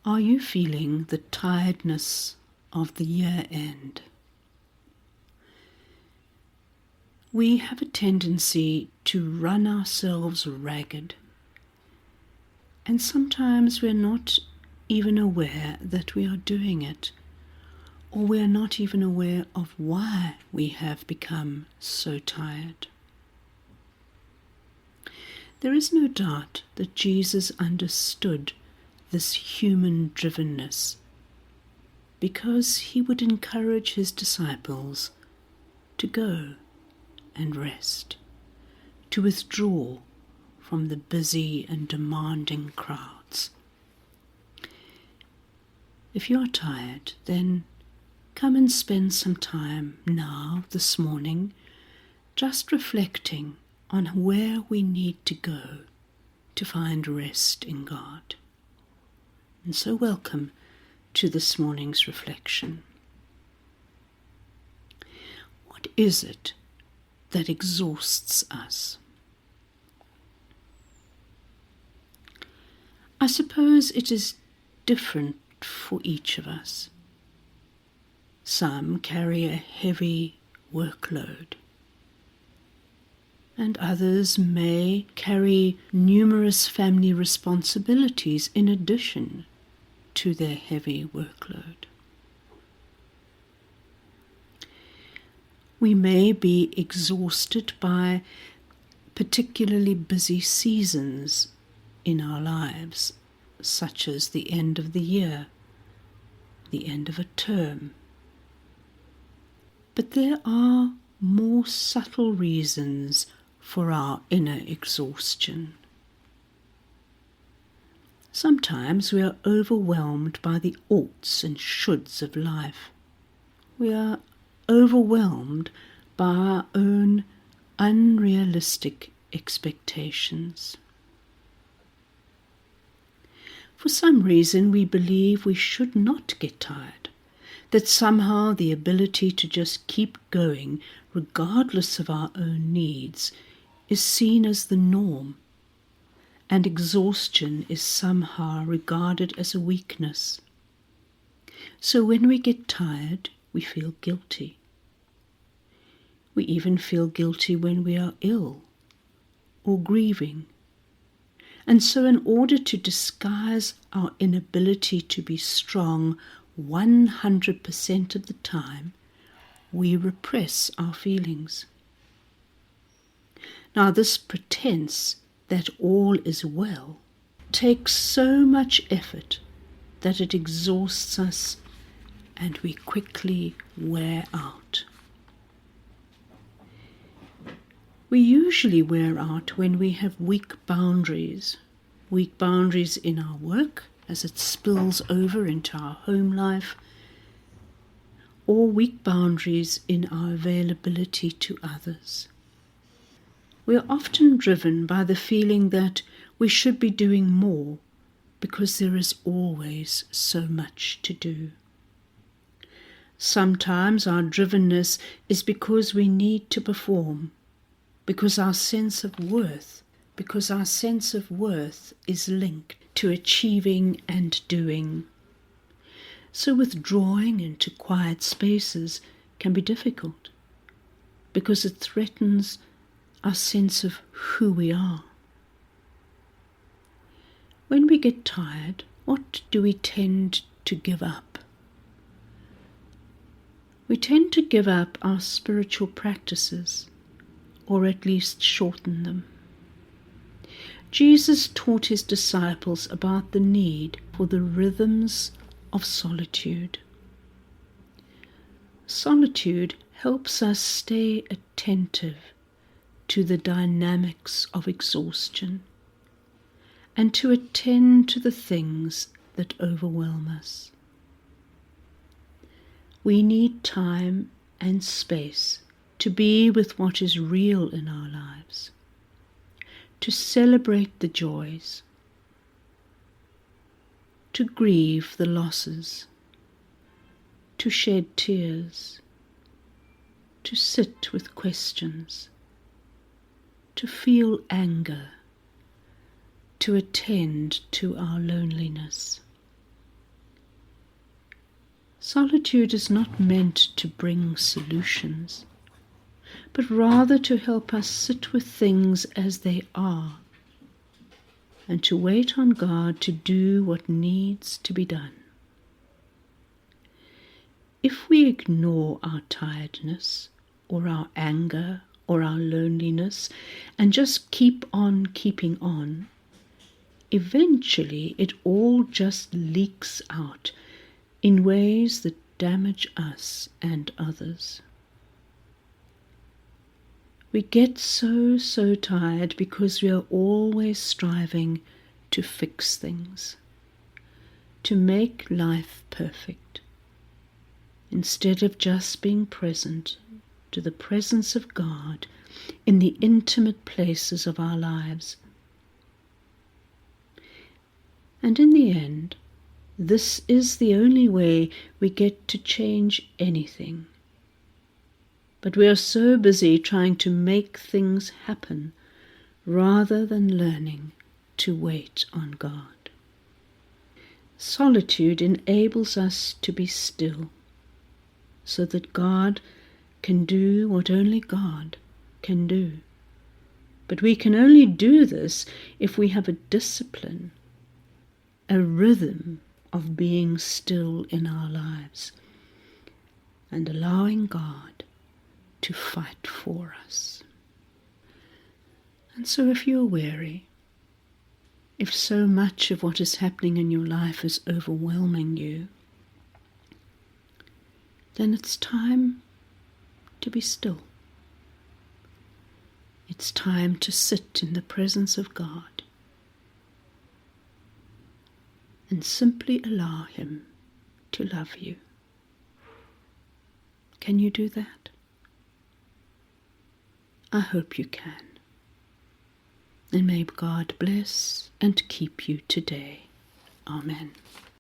Are you feeling the tiredness of the year end? We have a tendency to run ourselves ragged, and sometimes we're not even aware that we are doing it, or we're not even aware of why we have become so tired. There is no doubt that Jesus understood this human drivenness, because he would encourage his disciples to go and rest, to withdraw from the busy and demanding crowds. If you are tired, then come and spend some time now, this morning, just reflecting on where we need to go to find rest in God. And so welcome to this morning's reflection. What is it that exhausts us? I suppose it is different for each of us. Some carry a heavy workload, and others may carry numerous family responsibilities in addition to their heavy workload. We may be exhausted by particularly busy seasons in our lives, such as the end of the year, the end of a term. But there are more subtle reasons for our inner exhaustion. Sometimes we are overwhelmed by the oughts and shoulds of life. We are overwhelmed by our own unrealistic expectations. For some reason, we believe we should not get tired, that somehow the ability to just keep going, regardless of our own needs, is seen as the norm, and exhaustion is somehow regarded as a weakness. So when we get tired, we feel guilty. We even feel guilty when we are ill or grieving. And so in order to disguise our inability to be strong 100% of the time, we repress our feelings. Now this pretense that all is well takes so much effort that it exhausts us and we quickly wear out. We usually wear out when we have weak boundaries in our work as it spills over into our home life, or weak boundaries in our availability to others. We are often driven by the feeling that we should be doing more because there is always so much to do. Sometimes our drivenness is because we need to perform, because our sense of worth is linked to achieving and doing. So withdrawing into quiet spaces can be difficult because it threatens our sense of who we are. When we get tired, what do we tend to give up? We tend to give up our spiritual practices, or at least shorten them. Jesus taught his disciples about the need for the rhythms of solitude. Solitude helps us stay attentive to the dynamics of exhaustion and to attend to the things that overwhelm us. We need time and space to be with what is real in our lives, to celebrate the joys, to grieve the losses, to shed tears, to sit with questions, to feel anger, to attend to our loneliness. Solitude is not meant to bring solutions, but rather to help us sit with things as they are and to wait on God to do what needs to be done. If we ignore our tiredness or our anger or our loneliness and just keep on keeping on, eventually it all just leaks out in ways that damage us and others. We get so tired because we are always striving to fix things, to make life perfect, instead of just being present to the presence of God in the intimate places of our lives. And in the end, this is the only way we get to change anything. But we are so busy trying to make things happen rather than learning to wait on God. Solitude enables us to be still, so that God can do what only God can do. But we can only do this if we have a discipline, a rhythm of being still in our lives and allowing God to fight for us. And so if you're weary, if so much of what is happening in your life is overwhelming you, then it's time to be still. It's time to sit in the presence of God and simply allow Him to love you. Can you do that? I hope you can. And may God bless and keep you today. Amen.